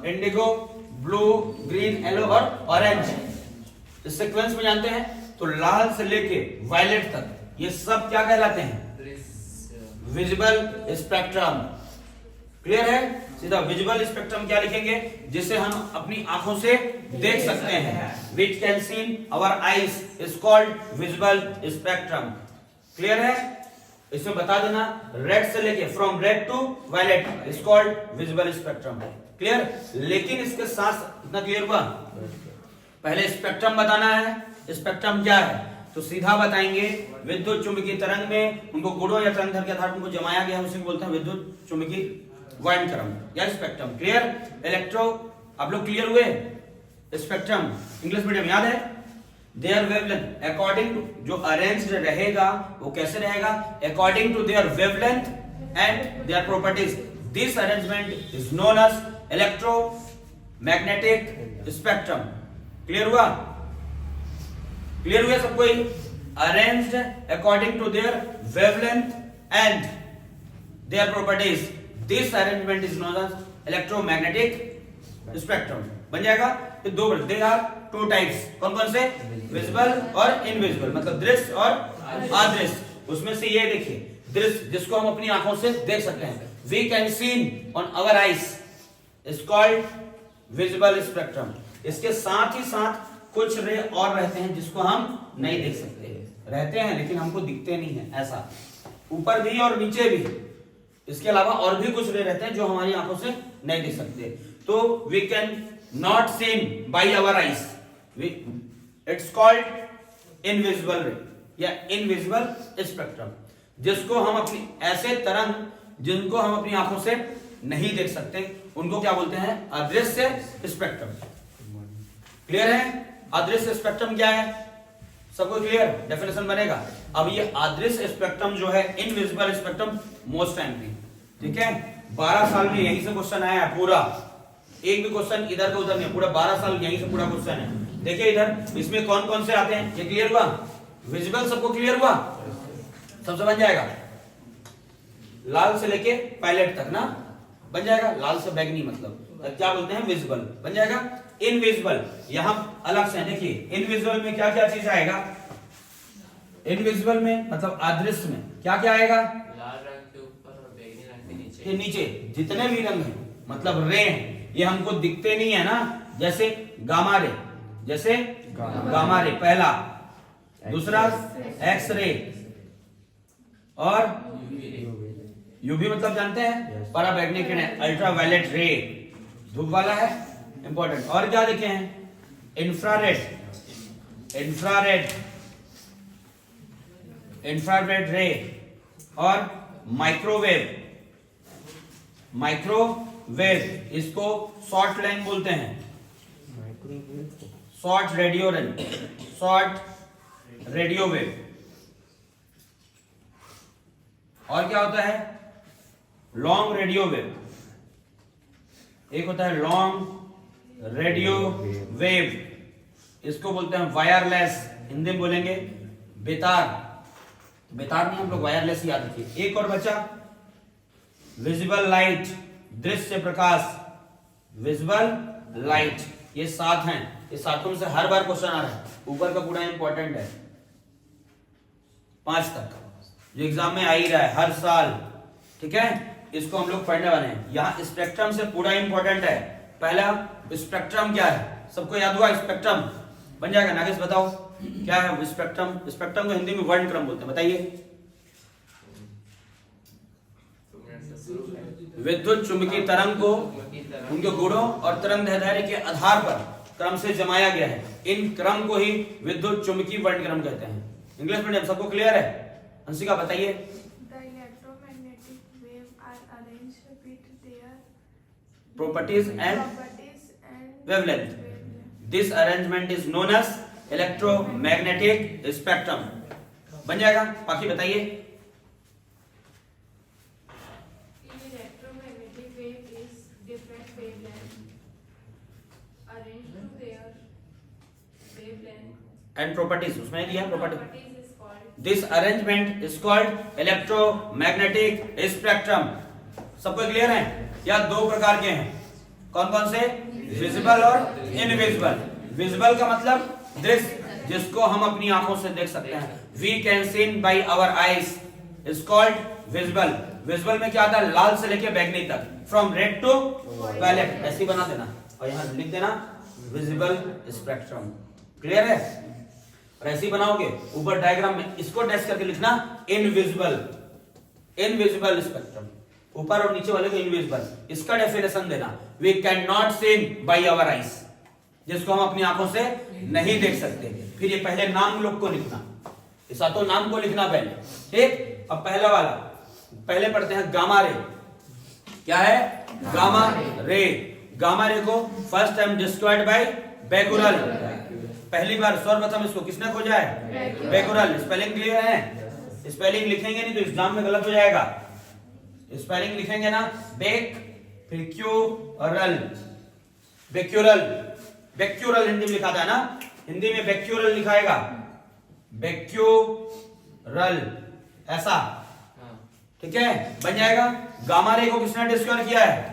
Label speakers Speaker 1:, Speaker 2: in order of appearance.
Speaker 1: Indigo, blue, green, yellow और orange. इस sequence में जानते हैं तो लाल से लेके वायलेट तक ये सब क्या कहलाते हैं? Visible spectrum. क्लियर है? सीधा विजिबल स्पेक्ट्रम क्या लिखेंगे? जिसे हम अपनी आंखों से देख सकते हैं। Which can see in our eyes is called visible spectrum. Clear है? इसमें बता देना रेड से लेके from red to violet is called visible spectrum. Clear? लेकिन इसके साथ इतना क्लियर हुआ, पहले स्पेक्ट्रम बताना है। स्पेक्ट्रम क्या है तो सीधा बताएंगे, विद्युत चुंबकीय तरंग में उनको गुणों या तरंग के आधार पर उनको जमाया गया है, उसे बोलते हैं विद्युत चुंबकीय वर्णक्रम या स्पेक्ट्रम। क्लियर? इलेक्ट्रो, आप लोग क्लियर हुए? स्पेक्ट्रम इंग्लिश मीडियम याद है? देयर वेवलेंथ अकॉर्डिंग टू, जो अरेंज्ड रहेगा वो कैसे रहेगा? According to their wavelength and their properties. This arrangement is known as electromagnetic spectrum. Clear हुआ? क्लियर हुआ सबको? Arranged according to their wavelength and their properties, this arrangement is known as electromagnetic spectrum. बन जाएगा? तो दो they are two types. कौन कौन से? विजिबल और इनविजिबल, मतलब दृश्य और अदृश्य। उसमें से ये देखिए दृश्य जिसको हम अपनी आंखों से देख सकते हैं, we can see on our eyes is called visible spectrum. इसके साथ ही साथ कुछ रे और रहते हैं जिसको हम नहीं देख सकते, रहते हैं लेकिन हमको दिखते नहीं है, ऐसा ऊपर भी और नीचे भी। इसके अलावा और भी कुछ रे रहते हैं जो हमारी आंखों से नहीं देख सकते। तो we can not seen by our eyes, it's called invisible ray या इनविजिबल स्पेक्ट्रम, जिसको हम अपनी ऐसे तरंग जिनको हम अपनी आंखों से नहीं देख सकते उनको क्या बोलते हैं? अदृश्य स्पेक्ट्रम। क्लियर है? अदृश्य स्पेक्ट्रम क्या है? सबको क्लियर? डेफिनेशन बनेगा। अब ये अदृश्य स्पेक्ट्रम जो है इनविजिबल स्पेक्ट्रम मोस्ट टाइमली, ठीक है, 12 साल में यहीं से क्वेश्चन आया है पूरा, एक भी क्वेश्चन इधर का उधर नहीं, पूरा 12 साल यहीं से पूरा क्वेश्चन है। देखिए इधर इसमें कौन कौन से आते हैं, ये क्लियर हुआ? विजिबल सबको क्लियर हुआ? सबसे बन जाएगा लाल से लेके पायलट तक ना, बन जाएगा। लाल से बैगनी मतलब क्या बोलते हैं? विजिबल। बन जाएगा। इनविजिबल यहां अलग से देखिए, इनविजिबल में क्या क्या चीज आएगा? इनविजिबल में मतलब अदृश्य में क्या क्या आएगा?
Speaker 2: लाल रंग के ऊपर और बैंगनी रंग के नीचे,
Speaker 1: नीचे जितने भी रंग हैं मतलब रे हैं, ये हमको दिखते नहीं है ना। जैसे गामा रे, जैसे गामा रे पहला, दूसरा एक्स रे और यूवी मतलब जानते हैं पराबैंगनी किरण, अल्ट्रावायलेट रे धूप वाला है, इंपॉर्टेंट। और क्या देखे हैं? इंफ्रारेड, इंफ्रारेड, इंफ्रारेड रे और माइक्रोवेव, माइक्रोवेव इसको शॉर्ट लाइन बोलते हैं, short radio run, short radio wave. और क्या होता है? लॉन्ग रेडियो वेव, एक होता है लॉन्ग रेडियो वेव, इसको बोलते हैं वायरलेस, हिंदी में बोलेंगे बेतार। बेतार नहीं, हम लोग वायरलेस ही याद रखिए। एक और बचा विजिबल लाइट, दृश्य प्रकाश, विजिबल लाइट। ये 7 हैं, ये 7 से हर बार क्वेश्चन आ रहा है, ऊपर का पूरा इंपॉर्टेंट है 5 तक जो एग्जाम में आ ही रहा है हर साल, ठीक है। इसको हम लोग पढ़ने वाले हैं। यहाँ स्पेक्ट्रम से पूरा इंपॉर्टेंट है। पहला स्पेक्ट्रम क्या है? सबको याद हुआ? स्पेक्ट्रम बन जाएगा। नागेश बताओ क्या है स्पेक्ट्रम? स्पेक्ट्रम को हिंदी में वर्णक्रम बोलते हैं, बताइए। विद्युत चुंबकीय तरंग को उनके गुणों और तरंग दैर्ध्य के आधार पर क्रम से जमाया गया है। इन क्रम को ही विद्युत चुंबकीय वर्णक्रम कहते हैं। इंग्लिश मीडियम सबको क्लियर है? अंशिका बताइए। Properties and wavelength. This arrangement is known as electromagnetic spectrum. बन जाएगा? बाकी बताइए।
Speaker 3: Electromagnetic wave is different wavelength arranged to their wavelength
Speaker 1: And properties उसमें दिया property.
Speaker 3: properties is called.
Speaker 1: This arrangement is called electromagnetic spectrum. सबको clear है? या 2 प्रकार के हैं, कौन कौन से? विजिबल और इनविजिबल। विजिबल का मतलब दृश्य, जिसको हम अपनी आंखों से देख सकते हैं। We can seen by our eyes is called visible. Visible में क्या आता है? लाल से लेके बैगनी तक, फ्रॉम रेड टू वायलेट। ऐसे बना देना और यहां लिख देना विजिबल स्पेक्ट्रम। क्लियर है? और ऐसे ही बनाओगे ऊपर डायग्राम में, इसको डैश करके लिखना इनविजिबल। इनविजिबल स्पेक्ट्रम, ऊपर और नीचे वाले को इनविजिबल। इसका डेफिनेशन देना, we can not seen by our eyes, जिसको हम अपनी आंखों से नहीं देख सकते। फिर ये पहले नाम लोग को लिखना, ये सातों नाम को लिखना पहले, ठीक। अब पहला वाला पहले पढ़ते हैं गामा रे। क्या है? Gamma ray. गामा रे को first time described bye Becquerel. पहली बार सर्वप्रथम इसको किसने खोजा है? बेकुरल। स्पेलिंग क्लियर है? स्पेलिंग लिखेंगे नहीं तो एग्जाम में गलत हो जाएगा। स्पेलिंग लिखेंगे ना, बेक फिर क्यूरल, बेक्यूरल। बेक्यूरल हिंदी में लिखा था ना, हिंदी में बेक्यूरल लिखाएगा, बेक्यूरल ऐसा,
Speaker 2: हाँ।
Speaker 1: ठीक है, बन जाएगा। गामा रे को किसने डिस्कवर किया है?